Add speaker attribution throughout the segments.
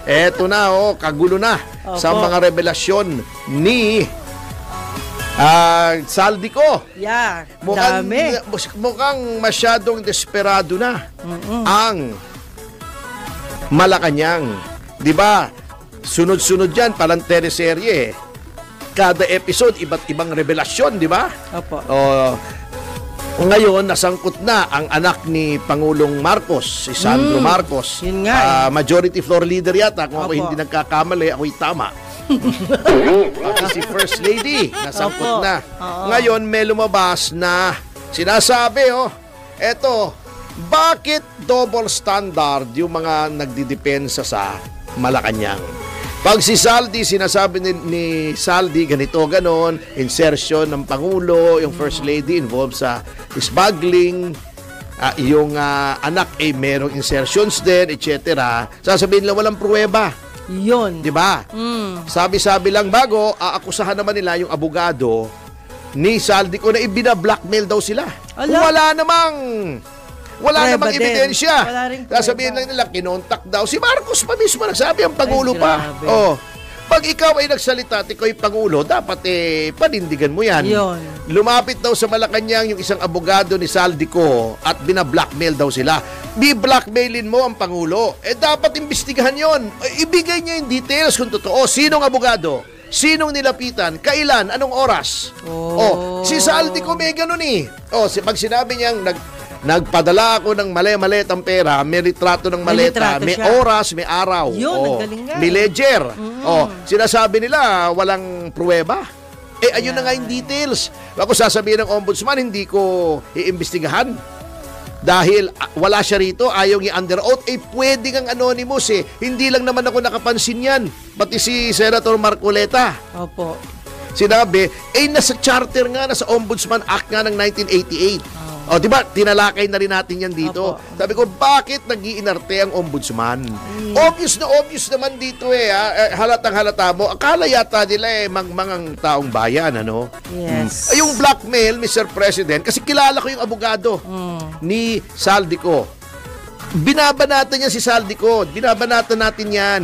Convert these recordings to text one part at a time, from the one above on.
Speaker 1: Eto na, kagulo na sa mga revelasyon ni Saldico.
Speaker 2: Yeah,
Speaker 1: mukhang masyadong desperado na ang Malacanang. Diba? Sunod-sunod yan, parang teleserye. Kada episode, iba't ibang revelasyon, diba?
Speaker 2: Opo.
Speaker 1: Ngayon, nasangkot na ang anak ni Pangulong Marcos, si Sandro Marcos.
Speaker 2: Yun nga.
Speaker 1: Majority floor leader yata. Kung ako hindi nagkakamali, ako'y tama. Si First Lady, nasangkot na. Ngayon, may lumabas na sinasabi, eto, bakit double standard yung mga nagdidepensa sa Malacanang? Pag si Saldi, sinasabi ni Saldi, ganito, ganon, insertion ng Pangulo, yung First Lady involved sa smuggling, yung anak ay merong insertions din, etc. Sasabihin lang walang pruweba.
Speaker 2: Yun.
Speaker 1: Diba? Sabi-sabi lang bago, aakusahan naman nila yung abogado ni Saldi ko na ibina-blackmail daw sila. Wala namang ebidensya. Sasabihin lang nila, kinontak daw. Si Marcos pa mismo nagsabi, ang Pangulo pa. Pag ikaw ay nagsalita at ikaw ay Pangulo, dapat panindigan mo yan. Lumapit daw sa Malacanang yung isang abogado ni Saldico at bina-blackmail daw sila. Bi-blackmailin mo ang Pangulo. Dapat imbestigahan yon. Ibigay niya yung details kung totoo. Sinong abogado? Sinong nilapitan? Kailan? Anong oras? Si Saldico may ganun pag sinabi niyang nagpadala ako ng mali-maletang pera, may retrato ng maleta, may oras, may araw. May ledger. Sinasabi nila, walang pruweba. Ayun na nga yung details. Ako sasabihin ng ombudsman, hindi ko iimbestigahan. Dahil wala siya rito, ayaw i-under oath. Pwede kang anonymous Hindi lang naman ako nakapansin yan. Pati si Senator Marcoleta.
Speaker 2: Opo.
Speaker 1: Sinabi, nasa charter nga, nasa Ombudsman Act nga ng 1988. Diba? Tinalakay na rin natin yan dito. Sabi ko, bakit nag-iinarte ang ombudsman? Obvious naman dito halatang halata mo. Akala yata nila mangang taong bayan,
Speaker 2: Yes.
Speaker 1: Yung blackmail, Mr. President, kasi kilala ko yung abogado ni Saldico. Binabanatan niya si Saldico. Binabanatan natin yan.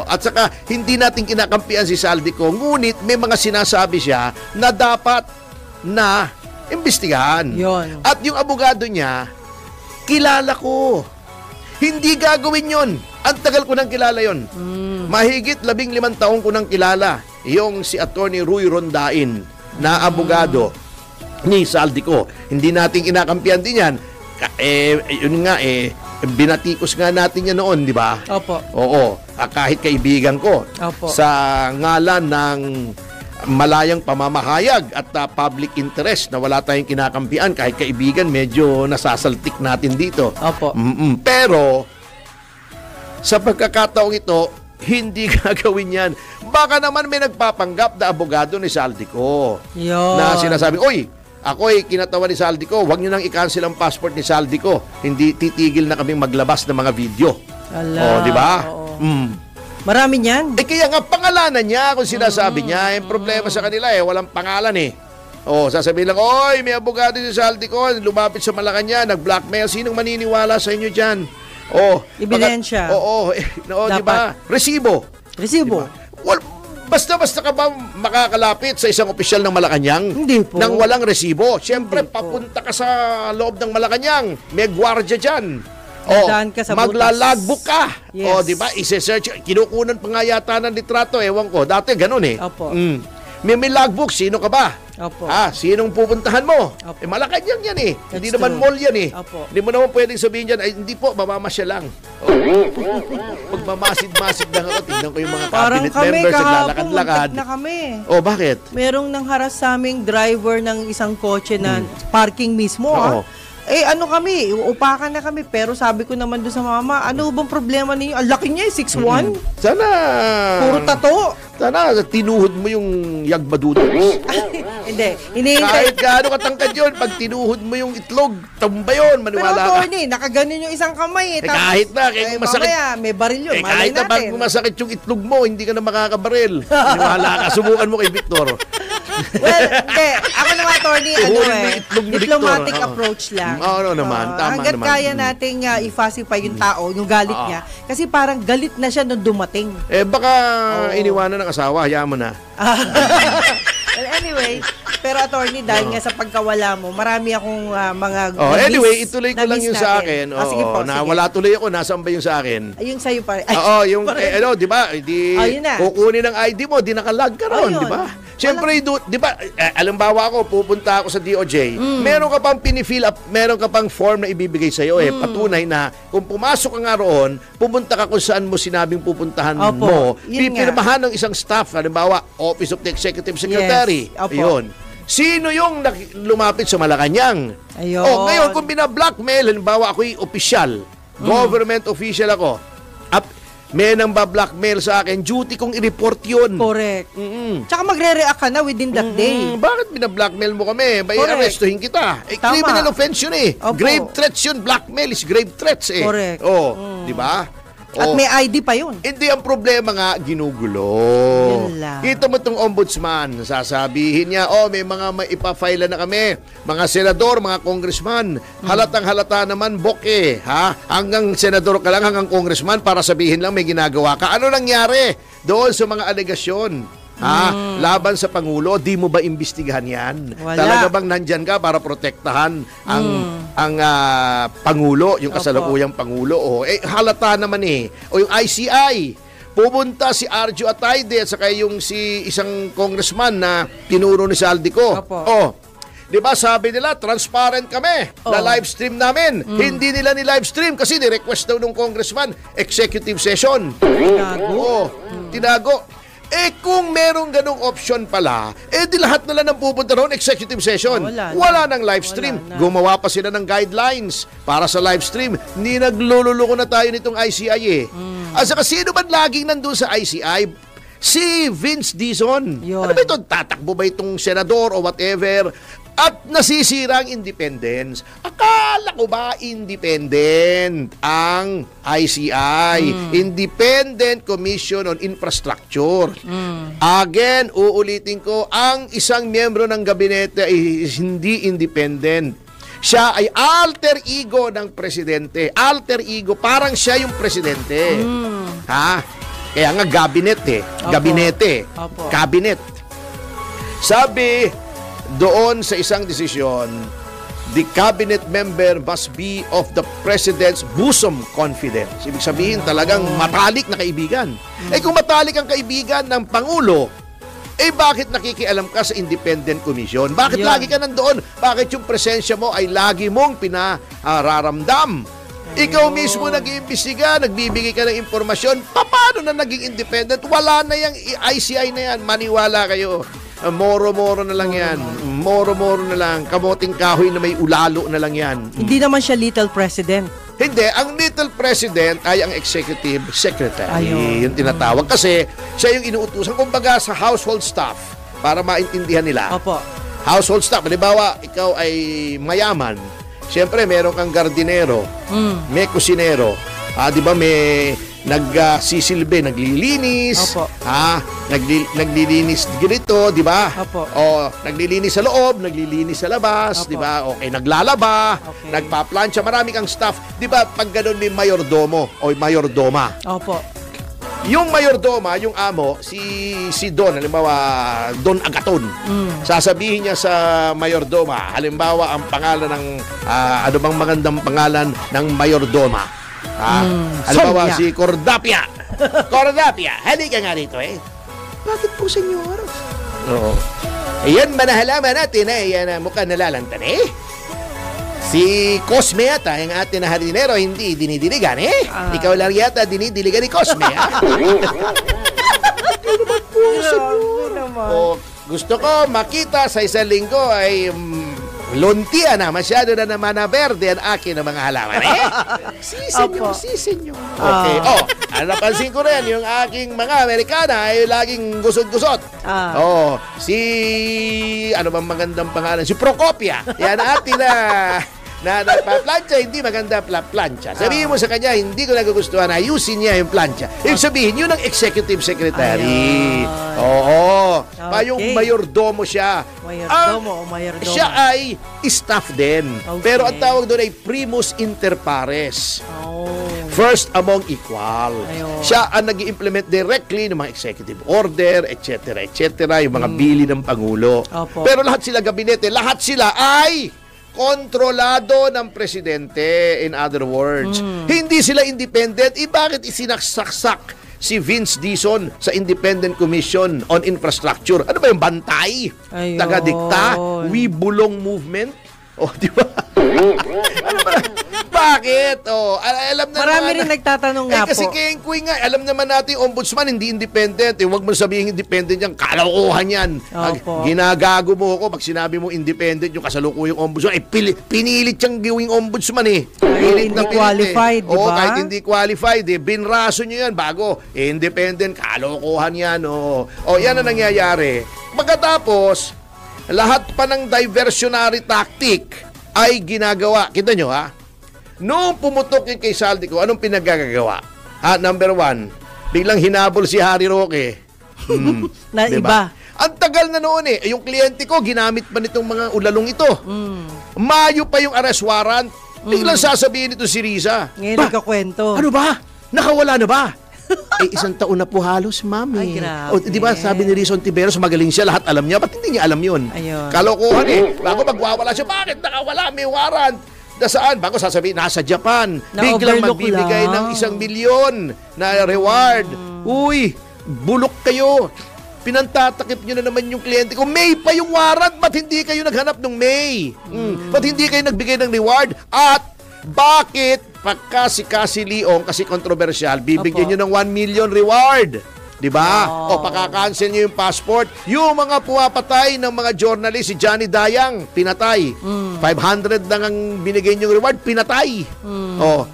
Speaker 1: At saka, hindi natin kinakampihan si Saldico. Ngunit, may mga sinasabi siya na dapat na imbestigahan. At yung abogado niya, kilala ko. Hindi gagawin yon. Ang tagal ko nang kilala yon. Mahigit 15 taong ko nang kilala. Yung si Attorney Ruy Rondain na abogado ni Saldico. Hindi natin kinakampihan din yan. Yun nga binatikos nga natin yan noon, di ba?
Speaker 2: Opo.
Speaker 1: Oo. Kahit kaibigan ko.
Speaker 2: Opo.
Speaker 1: Sa ngalan ng malayang pamamahayag at public interest na wala tayong kinakampihan, kahit kaibigan, medyo nasasaltik natin dito.
Speaker 2: Opo.
Speaker 1: Pero sa pagkakataong ito, hindi gagawin yan. Baka naman may nagpapanggap na abogado ni Saldico na sinasabi, ako kinatawan ni Saldico, huwag nyo nang i-cancel ang passport ni Saldico. Hindi titigil na kaming maglabas ng mga video. Di ba?
Speaker 2: Marami niyan.
Speaker 1: Kaya nga pangalanan niya kung sinasabi niya. Yung problema sa kanila walang pangalan sasabihin lang, may abogado si Saldico, lumapit sa Malacanang, nag-blackmail. Sinong maniniwala sa inyo dyan?
Speaker 2: Ebidensya.
Speaker 1: Di ba? Resibo.
Speaker 2: Diba?
Speaker 1: Basta ka ba makakalapit sa isang opisyal ng Malacanang?
Speaker 2: Hindi po.
Speaker 1: Nang walang resibo? Siyempre, papunta ka sa loob ng Malacanang. May gwardiya dyan. Maglalagbook ka.
Speaker 2: Yes.
Speaker 1: Di ba? Ise-search. Kinukunan pa nga yata ng litrato. Ewan ko. Dati ganun
Speaker 2: Opo.
Speaker 1: May logbook. Sino ka ba?
Speaker 2: Opo.
Speaker 1: Sinong pupuntahan mo?
Speaker 2: Opo.
Speaker 1: Malacanang yan
Speaker 2: That's
Speaker 1: hindi naman mall yan
Speaker 2: Opo.
Speaker 1: Hindi mo naman pwedeng sabihin dyan, hindi po, mamamasya lang. Magmamasid-masid lang ako. Tingnan ko yung mga cabinet members naglalakad-lakad.
Speaker 2: Na kami.
Speaker 1: Bakit?
Speaker 2: Merong nangharas sa aming driver ng isang kotse na parking mismo. Kami, uupakan na kami. Pero sabi ko naman doon sa mama, ano bang problema ninyo? Ang laki niya, 6'1".
Speaker 1: Sana.
Speaker 2: Puro tato.
Speaker 1: Sana, tinuhod mo yung yagbadutos.
Speaker 2: Hindi.
Speaker 1: Kahit gaano katangkad yun, pag tinuhod mo yung itlog, tamba yun, maniwala ka.
Speaker 2: Pero nakaganon yung isang kamay.
Speaker 1: Kahit na, masakit.
Speaker 2: Mamaya, may baril yun.
Speaker 1: Kahit na pag masakit yung itlog mo, hindi ka na makakabaril. Maniwala ka, subukan mo kay Victor.
Speaker 2: Well, hindi. Ako naman, attorney, diplomatic approach lang.
Speaker 1: Oo naman, tama
Speaker 2: hanggat
Speaker 1: naman.
Speaker 2: kaya nating i-pacify yung tao, yung galit niya. Kasi parang galit na siya nung dumating.
Speaker 1: Baka iniwanan ng asawa, hayaan mo na.
Speaker 2: Well, anyway, pero attorney, dahil nga sa pagkawala mo, marami akong mga
Speaker 1: anyway, ituloy ko lang yung sa akin.
Speaker 2: Sige po, sige.
Speaker 1: Wala tuloy ako, nasaan ba yung sa akin?
Speaker 2: Yung sa'yo pa.
Speaker 1: Yung, di ba, kukunin ng ID mo, di nakalag ka ron, di ba? Siyempre, di ba, alambawa ako, pupunta ako sa DOJ, meron ka pang pinifill up, meron ka pang form na ibibigay sa'yo, patunay na kung pumasok ka nga roon, pupunta ka kung saan mo sinabing pupuntahan mo, pipirmahan ng isang staff, halimbawa, Office of the Executive Secretary. Ayun. Sino yung lumapit sa Malacanang?
Speaker 2: Ayun.
Speaker 1: Ngayon, kung binablockmail, halimbawa ako'y opisyal, government official ako, may nang ba-blackmail sa akin, duty kong i-report yun.
Speaker 2: Correct. Tsaka magre-react ka na within that day.
Speaker 1: Bakit binablockmail mo kami? Arrestuhin kita. Criminal offense yun eh.
Speaker 2: Opo.
Speaker 1: Grave threats yun. Blackmail is grave threats eh.
Speaker 2: Correct.
Speaker 1: Di ba?
Speaker 2: At may ID pa yun.
Speaker 1: Hindi, ang problema nga, ginugulo.
Speaker 2: Yun lang.
Speaker 1: Kita mo itong ombudsman, sasabihin niya, may mga maipafile na kami, mga senador, mga congressman, halatang halata naman, boke, ha? Hanggang senador ka lang, hanggang congressman, para sabihin lang may ginagawa ka. Ano nangyari doon sa mga alegasyon? Laban sa Pangulo, di mo ba imbestigahan yan?
Speaker 2: Wala.
Speaker 1: Talaga bang nandyan ka para protektahan ang Pangulo, yung kasalukuyang Pangulo? Halata naman eh. O yung ICI, pupunta si Arjo Atayde at saka yung si isang congressman na tinuro ni Saldico. Di ba sabi nila, transparent kami na live stream namin. Hindi nila ni live stream kasi ni-request daw ng congressman, executive session. Tinago. Kung merong ganong option pala, di lahat na lang ang pupunta roon, executive session. Wala nang live stream. Gumawa pa sila ng guidelines para sa live stream. Hindi naglululuko na tayo nitong ICI eh. At saka sino ba laging nandun sa ICI? Si Vince Dizon. Ano ba ito? Tatakbo ba itong senador o whatever? At nasisira ang independence. Akala ko ba independent ang ICI? Independent Commission on Infrastructure. Again, uulitin ko, ang isang miyembro ng gabinete ay hindi independent. Siya ay alter ego ng presidente. Alter ego, parang siya yung presidente. Kaya nga cabinet eh. Gabinete. Cabinet. Sabi doon sa isang desisyon, the cabinet member must be of the president's bosom confidence. Ibig sabihin talagang matalik na kaibigan. Kung matalik ang kaibigan ng Pangulo, bakit nakikialam ka sa independent commission? Bakit lagi ka nandoon? Bakit yung presensya mo ay lagi mong pinararamdam? Ikaw mismo nag-iimbestiga, nagbibigay ka ng impormasyon. Paano na naging independent? Wala na yung ICI na yan. Maniwala kayo. Moro-moro na lang yan. Moro-moro na lang. Kamoting kahoy na may ulalo na lang yan.
Speaker 2: Hindi naman siya little president.
Speaker 1: Hindi. Ang little president ay ang executive secretary. Yung tinatawag. Kasi siya yung inuutusan. Kumbaga sa household staff, para maintindihan nila. Household staff. Halimbawa, ikaw ay mayaman. Siyempre, meron kang gardinero. May kusinero. Di ba may nagsisilbi, naglilinis, naglilinis ganito, di ba? Naglilinis sa loob, naglilinis sa labas, di ba? Naglalaba, nagpaplansya, marami kang staff. Di ba, pag ganun may mayordomo o mayordoma. Yung mayordoma, yung amo, si Don, halimbawa, Don Agaton. Sasabihin niya sa mayordoma, halimbawa, ang pangalan ng, ano bang magandang pangalan ng mayordoma? Halimbawa, si Cordapia. Cordapia, halika nga rito eh. Bakit po, senyor? Ayan, manahalaman natin yan mukhang nalalantan eh. Si Cosme yata, yung ating na hardinero, hindi dinidiligan eh. Ikaw lang yata dinidiligan ni Cosme. Gusto ko makita sa isang linggo ay luntia na, masyado na naman na verde ang akin ng mga halaman. Si senyor. Okay. Napansin ko rin, yung aking mga Amerikana ay laging gusot-gusot. Si, ano bang magandang pangalan? Si Procopia. Yan atin na na nagpa-plancha, hindi maganda plancha. Sabihin mo sa kanya, hindi ko nagugustuhan, ayusin niya yung plancha. Ibig sabihin, yun ang executive secretary. Oo. Yung mayordomo siya.
Speaker 2: Mayordomo.
Speaker 1: Siya ay staff din. Pero ang tawag doon ay primus inter pares. First among equal. Siya ang nag-i-implement directly ng mga executive order, etc., yung mga bili ng Pangulo. Pero lahat sila gabinete, lahat sila ay kontrolado ng presidente, in other words. Hindi sila independent. Bakit isinaksak si Vince Dizon sa Independent Commission on Infrastructure? Ano ba yung bantay? Taga-dikta? We Bulong Movement? Di ba? Ano ba? Bakit? Alam na
Speaker 2: marami rin nagtatanong nga
Speaker 1: kasi
Speaker 2: po.
Speaker 1: Kasi Kuy nga, alam naman natin yung ombudsman hindi independent. Huwag mo sabihin independent yan. Kalokohan yan. Ginagago mo ako pag sinabi mo independent yung kasalukuyang ombudsman. Pinilit siyang gawing ombudsman
Speaker 2: Kahit hindi qualified, di ba?
Speaker 1: Kahit hindi qualified. Binraso nyo yan bago. Independent, kalokohan yan. Yan ang nangyayari. Pagkatapos, lahat pa ng diversionary tactic ay ginagawa. Kita nyo Noong pumutok yung kay Saldico, anong pinagagagawa? Number 1, biglang hinabol si Harry Roque.
Speaker 2: Na
Speaker 1: diba?
Speaker 2: iba.
Speaker 1: Ang tagal na noon Yung kliyente ko, ginamit pa nitong mga ulalong ito. Mayo pa yung arrest warrant. Biglang sasabihin nito si Riza.
Speaker 2: Ngayon nagkakwento.
Speaker 1: Ano ba? Nakawala na ba? 1 taon na po halos, mami.
Speaker 2: Ay, grabe.
Speaker 1: Di ba, sabi ni Rizon Tiberos, magaling siya, lahat alam niya. Ba't hindi niya alam yun? Kalokohan Bago magwawala siya, bakit nakawala? May warrant. Saan? Bago sasabihin, nasa Japan. Biglang magbibigay ng 1 milyon na reward. Uy, bulok kayo. Pinantatakip nyo na naman yung kliyente ko. May pa yung warrant. Ba't hindi kayo naghanap ng May? Ba't hindi kayo nagbigay ng reward? At bakit pagka si Cassie Leong, kasi kontrobersyal, bibigyan nyo ng 1 million reward? Diba? O pakakancel nyo yung passport. Yung mga pumapatay ng mga journalist, si Johnny Dayang, pinatay. 500 lang ang binigay nyo reward, pinatay.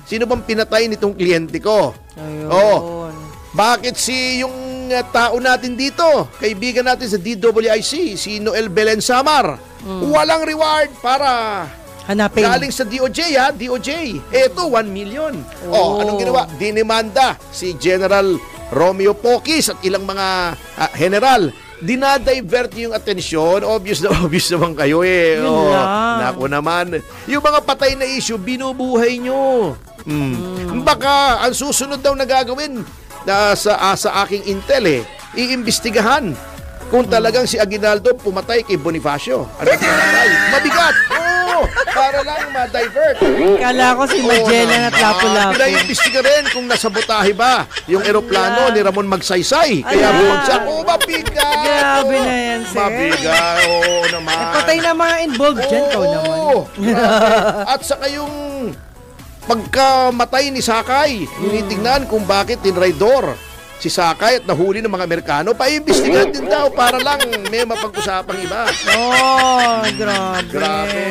Speaker 1: Sino bang pinatay nitong kliyente ko? Bakit yung tao natin dito, kaibigan natin sa DWIC, si Noel Belen Samar, walang reward para
Speaker 2: hanapin.
Speaker 1: Galing sa DOJ DOJ. Eto, 1 million. Anong ginawa? Dinimanda si General Romeo Poquis at ilang mga general. Dinadivert yung atensyon. Obvious naman kayo Naku naman. Yung mga patay na issue, binubuhay nyo. Baka ang susunod daw na gagawin sa aking intel iimbestigahan kung talagang si Aguinaldo pumatay kay Bonifacio. Mabigat. Para lang ma-divert.
Speaker 2: Kala ko si Magellan at Lapu-Lapu.
Speaker 1: Pinaimbestiga rin kung nasabotahe ba yung eroplano ni Ramon Magsaysay. Kaya bumagsak. Mabigat.
Speaker 2: Grabe na yan, sir.
Speaker 1: Mabigat. Naman.
Speaker 2: Patay na mga involved dyan. Ikaw naman.
Speaker 1: At saka yung pagkamatay ni Sakay, tinitingnan kung bakit tinraidor si Sakay at nahuli ng mga Amerikano, paimbestigahan din daw para lang may mapag-usapang iba.
Speaker 2: Grabe.